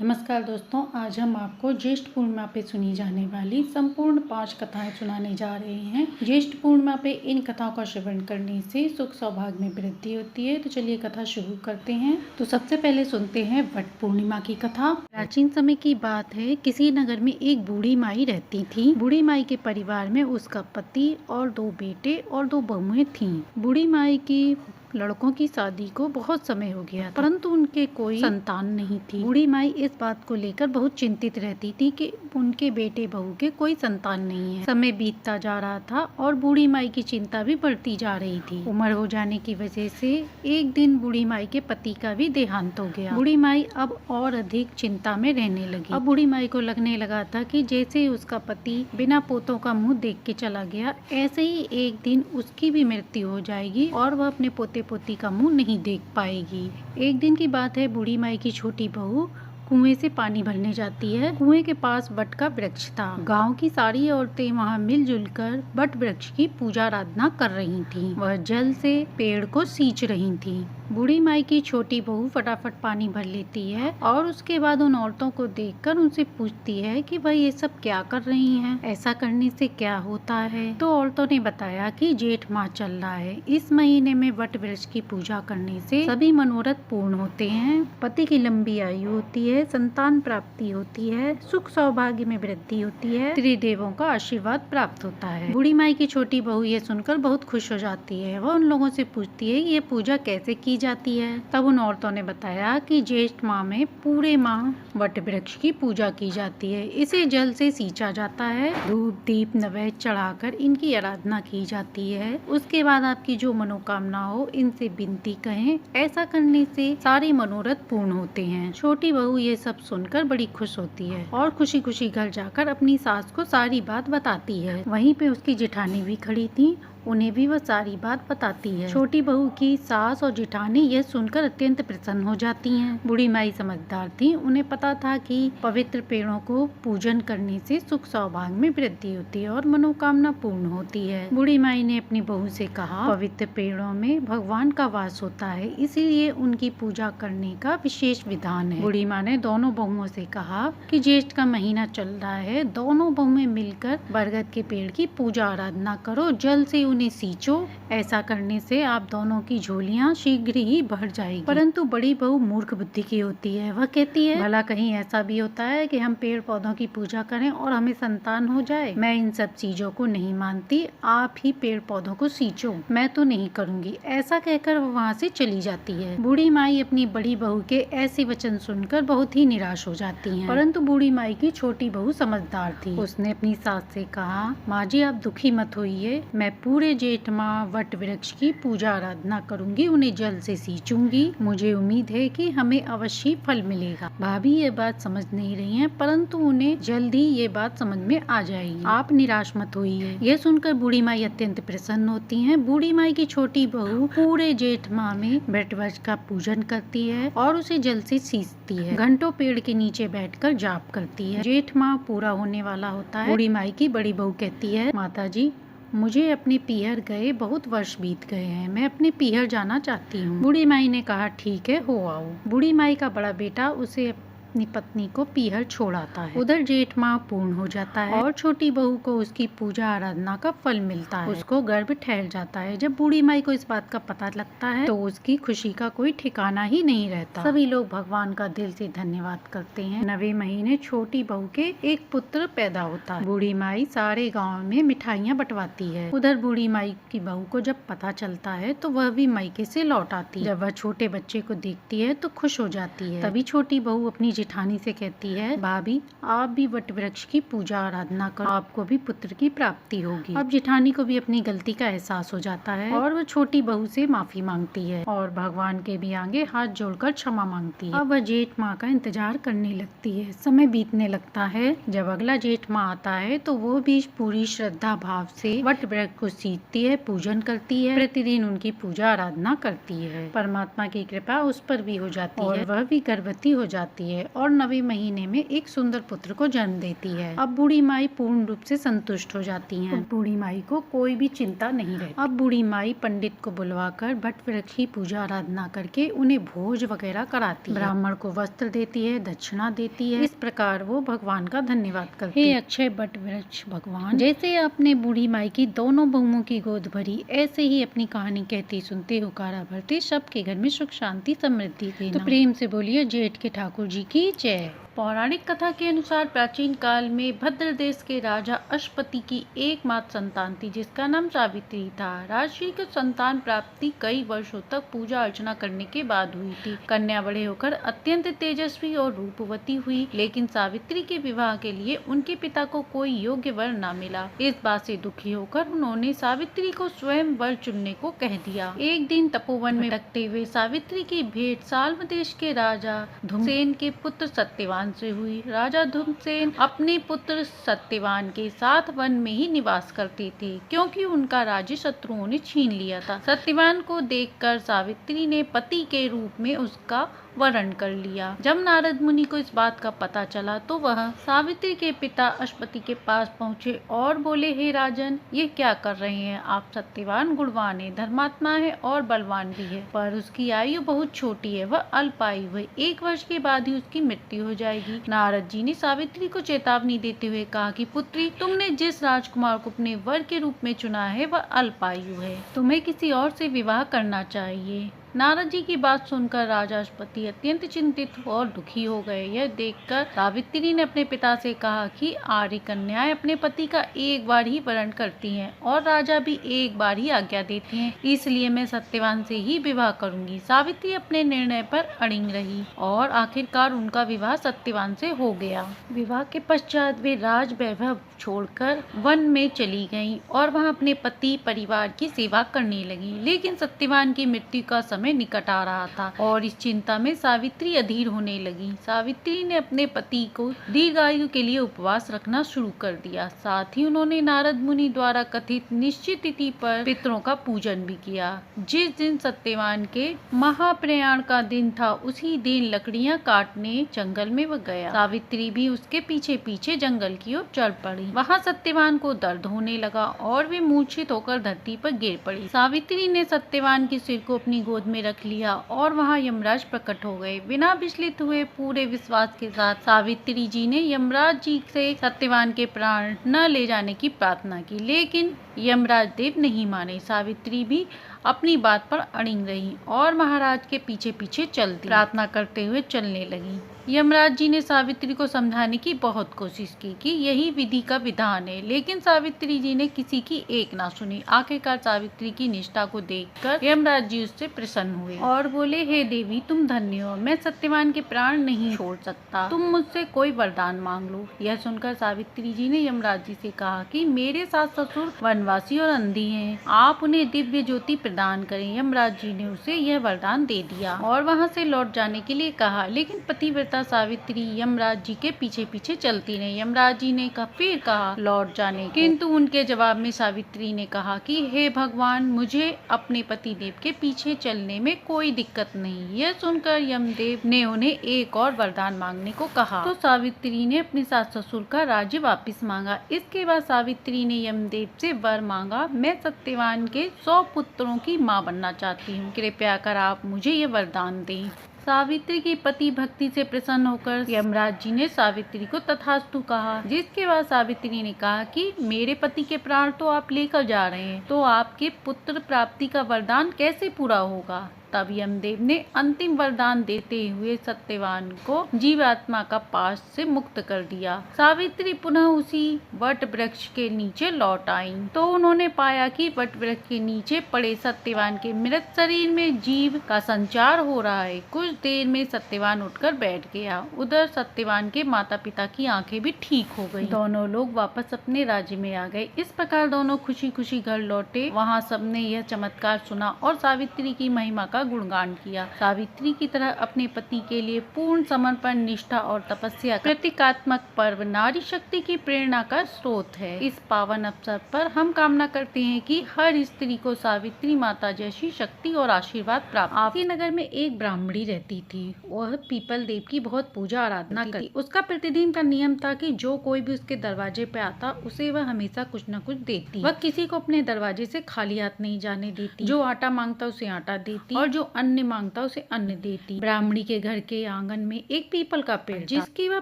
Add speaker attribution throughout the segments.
Speaker 1: नमस्कार दोस्तों, आज हम आपको ज्येष्ठ पूर्णिमा पे सुनी जाने वाली संपूर्ण 5 कथाएं सुनाने जा रहे हैं। ज्येष्ठ पूर्णिमा पे इन कथाओं का श्रवण करने से सुख सौभाग्य में वृद्धि होती है। तो चलिए कथा शुरू करते हैं। तो सबसे पहले सुनते हैं वट पूर्णिमा की कथा। प्राचीन समय की बात है, किसी नगर में एक बूढ़ी माई रहती थी। बूढ़ी माई के परिवार में उसका पति और 2 बेटे और 2 बहुएं थीं। बूढ़ी माई की लड़कों की शादी को बहुत समय हो गया, परंतु उनके कोई संतान नहीं थी। बूढ़ी माई इस बात को लेकर बहुत चिंतित रहती थी कि उनके बेटे बहू के कोई संतान नहीं है। समय बीतता जा रहा था और बूढ़ी माई की चिंता भी बढ़ती जा रही थी। उम्र हो जाने की वजह से एक दिन बूढ़ी माई के पति का भी देहांत हो गया। बूढ़ी माई अब और अधिक चिंता में रहने लगी। अब बूढ़ी माई को लगने लगा था कि जैसे ही उसका पति बिना पोतों का मुंह देख के चला गया, ऐसे ही एक दिन उसकी भी मृत्यु हो जाएगी और वह अपने पोती का मुंह नहीं देख पाएगी। एक दिन की बात है, बूढ़ी माई की छोटी बहू कुएं से पानी भरने जाती है। कुएं के पास वट का वृक्ष था। गांव की सारी औरतें वहां मिलजुल कर वट वृक्ष की पूजा आराधना कर रही थीं। वह जल से पेड़ को सींच रही थीं। बूढ़ी माई की छोटी बहू फटाफट पानी भर लेती है और उसके बाद उन औरतों को देखकर उनसे पूछती है कि वह ये सब क्या कर रही हैं? ऐसा करने से क्या होता है? तो औरतों ने बताया कि जेठ माह चल रहा है। इस महीने में वट वृक्ष की पूजा करने से सभी मनोरथ पूर्ण होते हैं। पति की लंबी आयु होती है, संतान प्राप्ति होती है, सुख सौभाग्य में वृद्धि होती है, त्रिदेवों का आशीर्वाद प्राप्त होता है। बूढ़ी माई की छोटी बहू ये सुनकर बहुत खुश हो जाती है। वह उन लोगों से पूछती है कि ये पूजा कैसे की जाती है। तब उन औरतों ने बताया कि ज्येष्ठ माह में पूरे माह वट वृक्ष की पूजा की जाती है। इसे जल से सींचा जाता है, धूप दीप नैवेद्य चढ़ाकर इनकी आराधना की जाती है। उसके बाद आपकी जो मनोकामना हो इनसे विनती कहें। ऐसा करने से सारे मनोरथ पूर्ण होते हैं। छोटी बहू ये सब सुनकर बड़ी खुश होती है और खुशी खुशी घर जाकर अपनी सास को सारी बात बताती है। वहीं पे उसकी जेठानी भी खड़ी थी, उन्हें भी वह सारी बात बताती है। छोटी बहू की सास और जेठानी यह सुनकर अत्यंत प्रसन्न हो जाती हैं। बूढ़ी माई समझदार थी, उन्हें पता था कि पवित्र पेड़ों को पूजन करने से सुख सौभाग्य में वृद्धि होती है और मनोकामना पूर्ण होती है। बूढ़ी माई ने अपनी बहू से कहा, पवित्र पेड़ों में भगवान का वास होता है, इसीलिए उनकी पूजा करने का विशेष विधान है। बूढ़ी माँ ने दोनों बहुओं से कहा कि ज्येष्ठ का महीना चल रहा है, दोनों बहुएं मिलकर बरगद के पेड़ की पूजा आराधना करो, जल से उन्हें सींचो। ऐसा करने से आप दोनों की झोलियां शीघ्र ही भर जाएगी। परंतु बड़ी बहू मूर्ख बुद्धि की होती है। वह कहती है, भला कहीं ऐसा भी होता है कि हम पेड़ पौधों की पूजा करें और हमें संतान हो जाए? मैं इन सब चीजों को नहीं मानती, आप ही पेड़ पौधों को सींचो, मैं तो नहीं करूंगी। ऐसा कहकर वह वहाँ से चली जाती है। बूढ़ी माई अपनी बड़ी बहू के ऐसे वचन सुनकर बहुत ही निराश हो जाती है। परंतु बूढ़ी माई की छोटी बहू समझदार थी। उसने अपनी सास से कहा, माँ जी आप दुखी मत होइए, मैं पूरे जेठ माह वट वृक्ष की पूजा आराधना करूंगी, उन्हें जल से सींचूंगी। मुझे उम्मीद है कि हमें अवश्य फल मिलेगा। भाभी ये बात समझ नहीं रही हैं, परंतु उन्हें जल्द ही ये बात समझ में आ जाएगी। आप निराश मत होइए। यह सुनकर बूढ़ी माई अत्यंत प्रसन्न होती हैं। बूढ़ी माई की छोटी बहू पूरे जेठ माह में वट वृक्ष का पूजन करती है और उसे जल से सींचती है। घंटों पेड़ के नीचे बैठकर जाप करती है। जेठ माह पूरा होने वाला होता है। बूढ़ी माई की बड़ी बहू कहती है, माता जी मुझे अपने पीहर गए बहुत वर्ष बीत गए हैं, मैं अपने पीहर जाना चाहती हूँ। बूढ़ी माई ने कहा, ठीक है, हो आओ। बूढ़ी माई का बड़ा बेटा उसे अपनी पत्नी को पीहर छोड़ आता है। उधर जेठ माह पूर्ण हो जाता है और छोटी बहू को उसकी पूजा आराधना का फल मिलता है। उसको गर्भ ठहर जाता है। जब बूढ़ी माई को इस बात का पता लगता है तो उसकी खुशी का कोई ठिकाना ही नहीं रहता। सभी लोग भगवान का दिल से धन्यवाद करते हैं। 9वें महीने छोटी बहू के एक पुत्र पैदा होता है। बूढ़ी माई सारे गाँव में मिठाइयाँ बंटवाती है। उधर बूढ़ी माई की बहू को जब पता चलता है तो वह भी मायके से लौट आती है। जब वह छोटे बच्चे को देखती है तो खुश हो जाती है। तभी छोटी बहू अपनी जेठानी से कहती है, भाभी आप भी वट वृक्ष की पूजा आराधना करो, आपको भी पुत्र की प्राप्ति होगी। अब जेठानी को भी अपनी गलती का एहसास हो जाता है और वह छोटी बहू से माफी मांगती है और भगवान के भी आगे हाथ जोड़कर क्षमा मांगती है। अब वह जेठ माह का इंतजार करने लगती है। समय बीतने लगता है। जब अगला जेठ माह आता है तो वो भी पूरी श्रद्धा भाव से वट वृक्ष को सींचती है, पूजन करती है, प्रतिदिन उनकी पूजा आराधना करती है। परमात्मा की कृपा उस पर भी हो जाती है और वह भी गर्भवती हो जाती है और 9वें महीने में एक सुंदर पुत्र को जन्म देती है। अब बूढ़ी माई पूर्ण रूप से संतुष्ट हो जाती हैं। बूढ़ी माई को कोई भी चिंता नहीं रहती। अब बूढ़ी माई पंडित को बुलवाकर वट वृक्ष की पूजा आराधना करके उन्हें भोज वगैरह कराती है, ब्राह्मण को वस्त्र देती है, दक्षिणा देती है। इस प्रकार वो भगवान का धन्यवाद करती है। हे अक्षय वट वृक्ष भगवान, जैसे आपने बूढ़ी माई की दोनों बहुओं की गोद भरी, ऐसे ही अपनी कहानी कहते सुनते हुकारा भरते सबके घर में सुख शांति समृद्धि देना। तो प्रेम से बोलिए जेठ के ठाकुर जी की जय। पौराणिक कथा के अनुसार प्राचीन काल में भद्र देश के राजा अश्वपति की एकमात्र संतान थी, जिसका नाम सावित्री था। राजश्री को संतान प्राप्ति कई वर्षों तक पूजा अर्चना करने के बाद हुई थी। कन्या बड़े होकर अत्यंत तेजस्वी और रूपवती हुई, लेकिन सावित्री के विवाह के लिए उनके पिता को कोई योग्य वर न मिला। इस बात से दुखी होकर उन्होंने सावित्री को स्वयं वर चुनने को कह दिया। एक दिन तपोवन में भटकते हुए सावित्री की भेंट साल्व देश के राजा धूमसेन के पुत्र सत्यवान से हुई। राजा धूमसेन अपने पुत्र सत्यवान के साथ वन में ही निवास करते थे, क्योंकि उनका राज्य शत्रुओं ने छीन लिया था। सत्यवान को देखकर सावित्री ने पति के रूप में उसका वरण कर लिया। जब नारद मुनि को इस बात का पता चला तो वह सावित्री के पिता अश्वपति के पास पहुँचे और बोले, हे राजन, ये क्या कर रहे हैं आप? सत्यवान गुणवान है, धर्मात्मा है और बलवान भी है, पर उसकी आयु बहुत छोटी है, वह अल्पायु है। 1 वर्ष के बाद ही उसकी मृत्यु हो जाएगी। नारद जी ने सावित्री को चेतावनी देते हुए कहा कि पुत्री, तुमने जिस राजकुमार को अपने वर के रूप में चुना है वह अल्पायु है, तुम्हें किसी और से विवाह करना चाहिए। नारद जी की बात सुनकर राजा अश्वपति अत्यंत चिंतित और दुखी हो गए। यह देखकर सावित्री ने अपने पिता से कहा कि आर्य कन्याएं अपने पति का एक बार ही वरण करती हैं और राजा भी एक बार ही आज्ञा देते हैं, इसलिए मैं सत्यवान से ही विवाह करूंगी। सावित्री अपने निर्णय पर अड़िग रही और आखिरकार उनका विवाह सत्यवान से हो गया। विवाह के पश्चात वे राज वैभव छोड़कर वन में चली गईं और वहां अपने पति परिवार की सेवा करने लगी। लेकिन सत्यवान की मृत्यु का समय निकट आ रहा था और इस चिंता में सावित्री अधीर होने लगी। सावित्री ने अपने पति को दीर्घायु के लिए उपवास रखना शुरू कर दिया। साथ ही उन्होंने नारद मुनि द्वारा कथित निश्चित तिथि पर पितरों का पूजन भी किया। जिस दिन सत्यवान के महाप्रयाण का दिन था, उसी दिन लकड़ियां काटने जंगल में वह गया। सावित्री भी उसके पीछे पीछे जंगल की ओर चल पड़ी। वहाँ सत्यवान को दर्द होने लगा और वे मूर्छित होकर धरती पर गिर पड़ी। सावित्री ने सत्यवान के सिर को अपनी गोद में रख लिया और वहाँ यमराज प्रकट हो गए। बिना विचलित हुए पूरे विश्वास के साथ सावित्री जी ने यमराज जी से सत्यवान के प्राण न ले जाने की प्रार्थना की, लेकिन यमराज देव नहीं माने। सावित्री भी अपनी बात पर अड़िग रही और महाराज के पीछे पीछे चलती, प्रार्थना करते हुए चलने लगी। यमराज जी ने सावित्री को समझाने की बहुत कोशिश की कि यही विधि का विधान है, लेकिन सावित्री जी ने किसी की एक ना सुनी। आखिरकार सावित्री की निष्ठा को देखकर यमराज जी उससे प्रसन्न हुए और बोले, हे देवी, तुम धन्य हो, मैं सत्यवान के प्राण नहीं छोड़ सकता, तुम मुझसे कोई वरदान मांग लो। यह सुनकर सावित्री जी ने यमराज जी से कहा कि मेरे सास ससुर वनवासी और अंधी हैं, आप उन्हें दिव्य ज्योति प्रदान करें। यमराज जी ने उसे यह वरदान दे दिया और वहाँ से लौट जाने के लिए कहा, लेकिन पतिव्रता सावित्री यमराज जी के पीछे पीछे चलती रही। यमराज जी ने फिर कहा लौट जाने, किंतु उनके जवाब में सावित्री ने कहा कि हे भगवान, मुझे अपने पति देव के पीछे चलने में कोई दिक्कत नहीं। यह सुनकर यमदेव ने उन्हें एक और वरदान मांगने को कहा, तो सावित्री ने अपने सास ससुर का राज्य वापस मांगा। इसके बाद सावित्री ने यमदेव से वर मांगा, मैं सत्यवान के 100 पुत्रों की माँ बनना चाहती हूँ, कृपया कर आप मुझे ये वरदान दें। सावित्री की पति भक्ति से प्रसन्न होकर यमराज जी ने सावित्री को तथास्तु कहा, जिसके बाद सावित्री ने कहा कि मेरे पति के प्राण तो आप लेकर जा रहे हैं, तो आपके पुत्र प्राप्ति का वरदान कैसे पूरा होगा। तब यमदेव ने अंतिम वरदान देते हुए सत्यवान को जीवात्मा का पाश से मुक्त कर दिया। सावित्री पुनः उसी वट वृक्ष के नीचे लौट आईं, तो उन्होंने पाया कि वट वृक्ष के नीचे पड़े सत्यवान के मृत शरीर में जीव का संचार हो रहा है। कुछ देर में सत्यवान उठकर बैठ गया। उधर सत्यवान के माता पिता की आंखें भी ठीक हो गईं। दोनों लोग वापस अपने राज्य में आ गए। इस प्रकार दोनों खुशी खुशी घर लौटे। वहाँ सबने यह चमत्कार सुना और सावित्री की महिमा का का गुणगान किया। सावित्री की तरह अपने पति के लिए पूर्ण समर्पण, निष्ठा और तपस्या का प्रतीकात्मक पर्व नारी शक्ति की प्रेरणा का स्रोत है। इस पावन अवसर पर हम कामना करते हैं कि हर स्त्री को सावित्री माता जैसी शक्ति और आशीर्वाद प्राप्त। नगर में एक ब्राह्मणी रहती थी। वह पीपल देव की बहुत पूजा आराधना करती थी। उसका प्रतिदिन का नियम था कि जो कोई भी उसके दरवाजे पे आता उसे वह हमेशा कुछ न कुछ देती। वह किसी को अपने दरवाजे से खाली हाथ नहीं जाने देती। जो आटा मांगता उसे आटा देती और जो अन्न मांगता उसे अन्न देती। ब्राह्मणी के घर के आंगन में एक पीपल का पेड़ जिसकी वह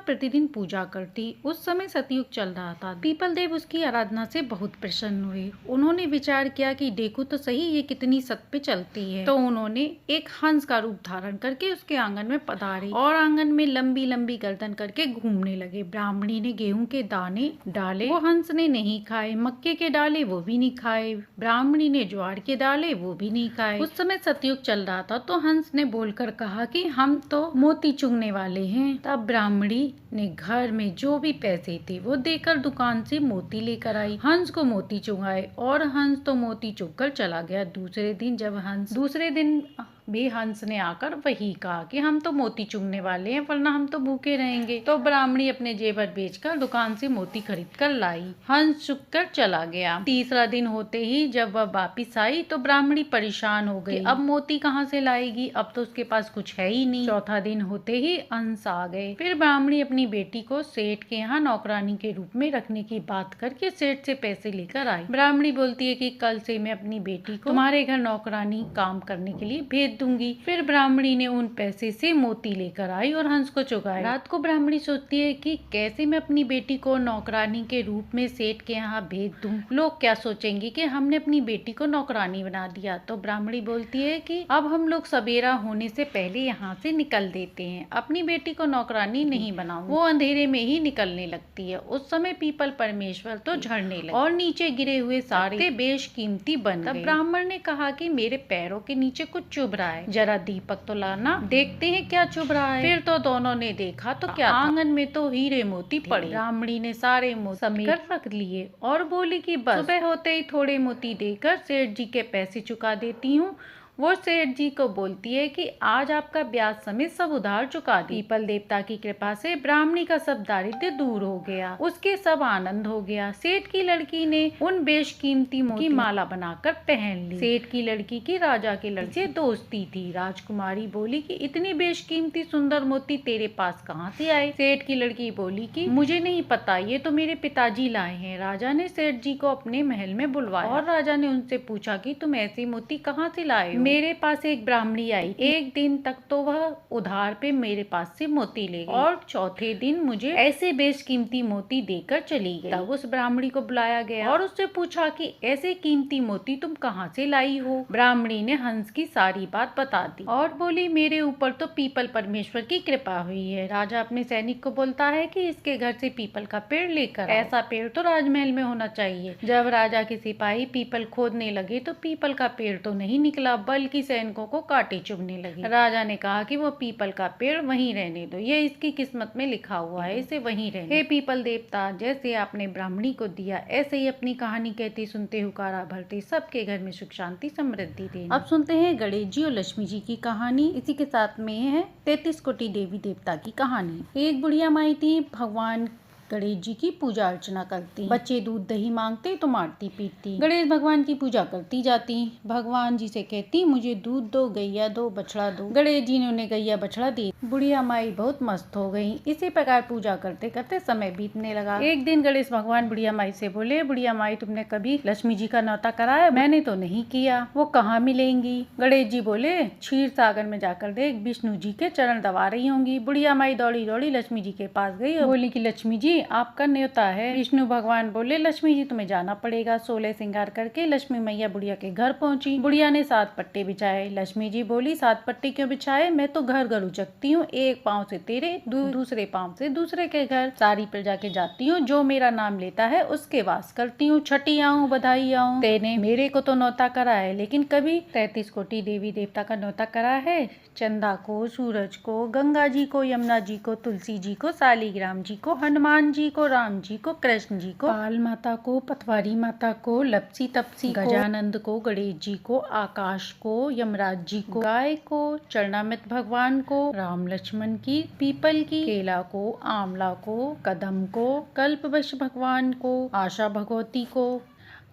Speaker 1: प्रतिदिन पूजा करती। उस समय सतयुग चल रहा था। पीपल देव उसकी आराधना से बहुत प्रसन्न हुए। उन्होंने विचार किया कि देखो तो सही ये कितनी सत पे चलती है। तो उन्होंने एक हंस का रूप धारण करके उसके आंगन में पधारे और आंगन में लंबी लंबी गर्दन करके घूमने लगे। ब्राह्मणी ने गेहूं के दाने डाले, वो हंस ने नहीं खाए। मक्के के डाले, वो भी नहीं खाए। ब्राह्मणी ने ज्वार के डाले, वो भी नहीं खाए। उस समय सतयुग चल रहा था। तो हंस ने बोलकर कहा कि हम तो मोती चुगने वाले हैं। तब ब्राह्मणी ने घर में जो भी पैसे थे वो देकर दुकान से मोती लेकर आई। हंस को मोती चुगाए और हंस तो मोती चुग कर चला गया। दूसरे दिन भी हंस ने आकर वही कहा कि हम तो मोती चुगने वाले हैं, वरना हम तो भूखे रहेंगे। तो ब्राह्मणी अपने जेवर बेचकर दुकान से मोती खरीद कर लाई। हंस चुग कर चला गया। तीसरा दिन होते ही जब वह वापिस आई तो ब्राह्मणी परेशान हो गई। अब मोती कहाँ से लाएगी, अब तो उसके पास कुछ है ही नहीं। चौथा दिन होते ही हंस आ गए। फिर ब्राह्मणी अपनी बेटी को सेठ के यहाँ नौकरानी के रूप में रखने की बात करके सेठ से पैसे लेकर आई। ब्राह्मणी बोलती है कि कल से मैं अपनी बेटी को तुम्हारे घर नौकरानी काम करने के लिए भेज दूंगी। फिर ब्राह्मणी ने उन पैसे से मोती लेकर आई और हंस को चुगाया। रात को ब्राह्मणी सोचती है कि कैसे मैं अपनी बेटी को नौकरानी के रूप में सेठ के यहाँ भेज दूं। लोग क्या सोचेंगे कि हमने अपनी बेटी को नौकरानी बना दिया। तो ब्राह्मणी बोलती है कि अब हम लोग सवेरा होने से पहले यहाँ से निकल देते हैं। अपनी बेटी को नौकरानी नहीं बनाऊंगी। वो अंधेरे में ही निकलने लगती है। उस समय पीपल परमेश्वर तो झड़ने लगे और नीचे गिरे हुए सारे बेशकीमती बन गए। तब ब्राह्मण ने कहा कि मेरे पैरों के नीचे कुछ चुभ रहा है, जरा दीपक तो लाना, देखते हैं क्या चुभ रहा है। फिर तो दोनों ने देखा तो क्या, आंगन में तो हीरे मोती पड़े। ब्राह्मणी ने सारे मोती समेट कर रख लिए और बोली कि बस सुबह होते ही थोड़े मोती देकर सेठ जी के पैसे चुका देती हूँ। वो सेठ जी को बोलती है कि आज आपका ब्याज समेत सब उधार चुका दी। पीपल देवता की कृपा से ब्राह्मणी का सब दारिद्र्य दूर हो गया, उसके सब आनंद हो गया। सेठ की लड़की ने उन बेशकीमती मोती की माला बनाकर पहन ली। सेठ की लड़की की राजा के लड़के से दोस्ती थी। राजकुमारी बोली कि इतनी बेशकीमती सुंदर मोती तेरे पास कहाँ से आए। सेठ की लड़की बोली कि मुझे नहीं पता, ये तो मेरे पिताजी लाए हैं। राजा ने सेठ जी को अपने महल में बुलवाया और राजा ने उनसे पूछा कि तुम ऐसे मोती कहाँ से लाए हो। मेरे पास एक ब्राह्मणी आई, एक दिन तक तो वह उधार पे मेरे पास से मोती ले गई और चौथे दिन मुझे ऐसे बेशकीमती मोती देकर चली गई। तब उस ब्राह्मणी को बुलाया गया और उससे पूछा कि ऐसे कीमती मोती तुम कहाँ से लाई हो। ब्राह्मणी ने हंस की सारी बात बता दी और बोली मेरे ऊपर तो पीपल परमेश्वर की कृपा हुई है। राजा अपने सैनिक को बोलता है कि इसके घर से पीपल का पेड़ लेकर, ऐसा पेड़ तो राजमहल में होना चाहिए। जब राजा के सिपाही पीपल खोदने लगे तो पीपल का पेड़ तो नहीं निकला, बल्कि सैनिकों को कांटे चुभने लगे। राजा ने कहा कि वो पीपल का पेड़ वहीं रहने दो, ये इसकी किस्मत में लिखा हुआ है, इसे वहीं रहने। हे पीपल देवता, जैसे आपने ब्राह्मणी को दिया ऐसे ही अपनी कहानी कहते सुनते हुकारा भरते सबके घर में सुख शांति समृद्धि देना। अब सुनते हैं गणेश जी और लक्ष्मी जी की कहानी। इसी के साथ में है 33 कोटि देवी देवता की कहानी। एक बुढ़िया माई थी, भगवान गणेश जी की पूजा अर्चना करती। बच्चे दूध दही मांगते तो मारती पीटती। गणेश भगवान की पूजा करती जाती। भगवान जी से कहती मुझे दूध दो, गैया दो, बछड़ा दो। गणेश जी ने उन्हें गैया बछड़ा दी। बुढ़िया माई बहुत मस्त हो गई। इसी प्रकार पूजा करते करते समय बीतने लगा। एक दिन गणेश भगवान बुढ़िया माई से बोले, बुढ़िया माई तुमने कभी लक्ष्मी जी का न्योता कराया? मैंने तो नहीं किया। वो कहाँ मिलेंगी? गणेश जी बोले क्षीर सागर में जाकर देख, विष्णु जी के चरण दबा रही होंगी। बुढ़िया माई दौड़ी दौड़ी लक्ष्मी जी के पास गई और बोली कि लक्ष्मी जी आपका न्योता है। विष्णु भगवान बोले लक्ष्मी जी तुम्हें जाना पड़ेगा। 16 श्रृंगार करके लक्ष्मी मैया बुढ़िया के घर पहुंची। बुढ़िया ने 7 पट्टे बिछाए। लक्ष्मी जी बोली 7 पट्टे क्यों बिछाए? मैं तो घर घर उचकती हूँ, एक पाँव से तेरे, दूसरे पाँव से दूसरे के घर, सारी प्रजा के जाती हूँ, जो मेरा नाम लेता है उसके वास करती हूँ। छठी आऊँ बधाई आऊँ। तेने मेरे को तो न्योता करा है, लेकिन कभी 33 कोटि देवी देवता का न्योता करा है? चंदा को, सूरज को, गंगा जी को, यमुना जी को, तुलसी जी को, शालिग्राम जी को, हनुमान हनुमान जी को, राम जी को, कृष्ण जी को, पाल माता को, पतवारी माता को, लपसी तपसी को, गजानंद को, गणेश जी को, आकाश को, यमराज जी को, गाय को, चरणामृत भगवान को, राम लक्ष्मण की, पीपल की, केला को, आंवला को, कदम को, कल्पवृक्ष भगवान को, आशा भगवती को,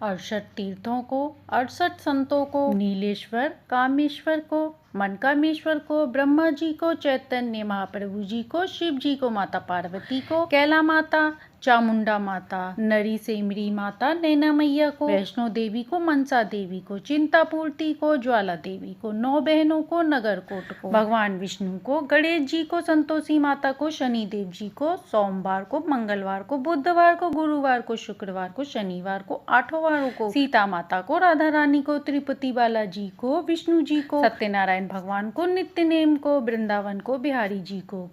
Speaker 1: 68 तीर्थों को, 68 संतों को, नीलेश्वर, कामेश्वर को, मनकामेश्वर को, ब्रह्मा जी को, चैतन्य महाप्रभु जी को, शिव जी को, माता पार्वती को, कैला माता, चामुंडा माता, नरी सेमरी माता, नैना मैया को, वैष्णो देवी को, मनसा देवी को, चिंतापूर्ति को, ज्वाला देवी को, 9 बहनों को, नगरकोट को, भगवान विष्णु को, गणेश जी को, संतोषी माता को, शनि देव जी को, सोमवार को, मंगलवार को, बुधवार को, गुरुवार को, शुक्रवार को, शनिवार को, 8 वारों को, सीता माता को, राधा रानी को, तिरुपति बालाजी को, विष्णु जी को, सत्यनारायण भगवान को, नित्य नेम को, वृंदावन को, बिहारी जी को,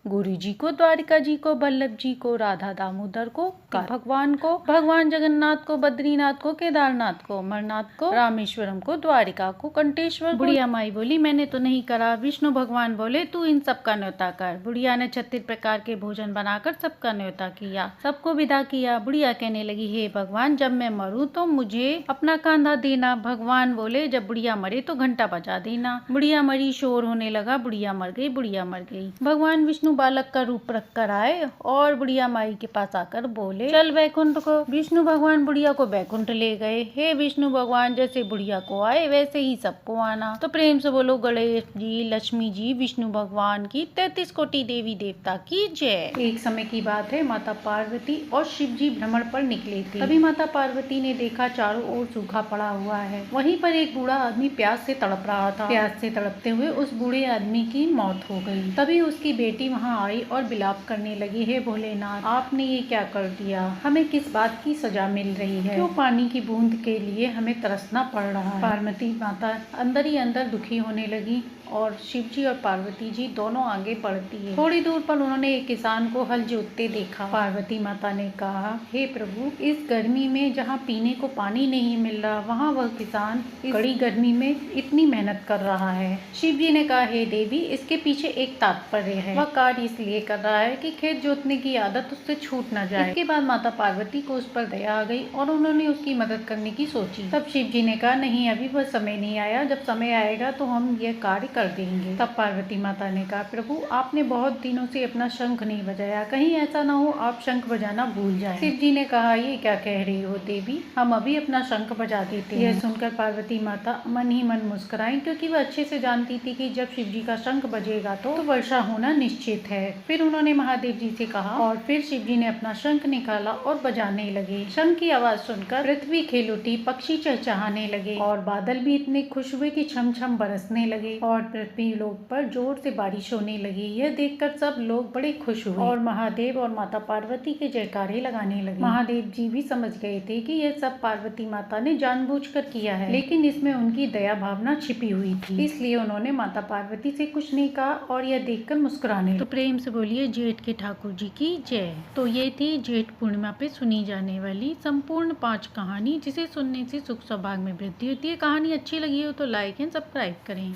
Speaker 1: गुरु जी को, द्वारिका जी को, बल्लभ जी को, राधा दामोदर को, भगवान को, भगवान जगन्नाथ को, बद्रीनाथ को, केदारनाथ को, अमरनाथ को, रामेश्वरम को, द्वारिका को, कंटेश्वर। बुढ़िया माई बोली मैंने तो नहीं करा। विष्णु भगवान बोले तू इन सबका न्योता कर। बुढ़िया ने 36 प्रकार के भोजन बनाकर सबका न्योता किया, सबको विदा किया। बुढ़िया कहने लगी हे भगवान जब मैं मरूं तो मुझे अपना कांधा देना। भगवान बोले जब बुढ़िया मरे तो घंटा बजा देना। बुढ़िया मरी, शोर होने लगा, बुढ़िया मर गई, बुढ़िया मर गई। भगवान विष्णु बालक का रूप रख कर आए और बुढ़िया माई के पास आकर बोले चल वैकुंठ को। विष्णु भगवान बुढ़िया को वैकुंठ ले गए। हे विष्णु भगवान जैसे बुढ़िया को आए वैसे ही सबको आना। तो प्रेम से बोलो गणेश जी, लक्ष्मी जी, विष्णु भगवान की 33 कोटि देवी देवता की जय। एक समय की बात है, माता पार्वती और शिव जी भ्रमण पर निकले थे। तभी माता पार्वती ने देखा चारों ओर सूखा पड़ा हुआ है। वहीं पर एक बूढ़ा आदमी प्यास से तड़प रहा था। प्यास से तड़पते हुए उस बूढ़े आदमी की मौत हो गई। तभी उसकी बेटी वहाँ आई और बिलाप करने लगी, हे भोलेनाथ आपने ये क्या कर दिया, हमें किस बात की सजा मिल रही है, क्यों पानी की बूंद के लिए हमें तरसना पड़ रहा है। पार्वती माता अंदर ही अंदर दुखी होने लगी और शिव जी और पार्वती जी दोनों आगे बढ़ती है। थोड़ी दूर पर उन्होंने एक किसान को हल जोतते देखा। पार्वती माता ने कहा हे प्रभु इस गर्मी में जहाँ पीने को पानी नहीं मिल रहा वहाँ वह किसान इस कड़ी गर्मी में इतनी मेहनत कर रहा है। शिव जी ने कहा हे देवी इसके पीछे एक तात्पर्य है, वह कार्य इसलिए कर रहा है कि खेत जोतने की आदत उससे छूट न जाए। इसके बाद माता पार्वती को उस पर दया आ गई और उन्होंने उसकी मदद करने की सोची। तब शिव जी ने कहा नहीं अभी वह समय नहीं आया, जब समय आएगा तो हम यह कार्य कर देंगे। तब पार्वती माता ने कहा प्रभु आपने बहुत दिनों से अपना शंख नहीं बजाया, कहीं ऐसा ना हो आप शंख बजाना भूल जाएं। शिव जी ने कहा ये क्या कह रही हो देवी, हम अभी अपना शंख बजा देते हैं। यह सुनकर पार्वती माता मन ही मन मुस्कुराई क्योंकि वह अच्छे से जानती थी कि जब शिव जी का शंख बजेगा तो वर्षा होना निश्चित है। फिर उन्होंने महादेव जी से कहा और फिर शिव जी ने अपना शंख निकाला और बजाने लगे। शंख की आवाज सुनकर पृथ्वी खेल उठी, पक्षी चहचहाने लगे और बादल भी इतने खुश हुए कि छम छम बरसने लगे और पृथ्वी लोक पर जोर से बारिश होने लगी। यह देखकर सब लोग बड़े खुश हुए और महादेव और माता पार्वती के जयकारे लगाने लगे। महादेव जी भी समझ गए थे कि यह सब पार्वती माता ने जानबूझकर किया है, लेकिन इसमें उनकी दया भावना छिपी हुई थी, इसलिए उन्होंने माता पार्वती से कुछ नहीं कहा और यह देखकर मुस्कुराने लगे। तो प्रेम से बोलिए जेठ के ठाकुर जी की जय। तो ये थी जेठ पूर्णिमा पे सुनी जाने वाली संपूर्ण 5 कहानी, जिसे सुनने से सुख सौभाग्य में वृद्धि होती है। कहानी अच्छी लगी हो तो लाइक एंड सब्सक्राइब करें।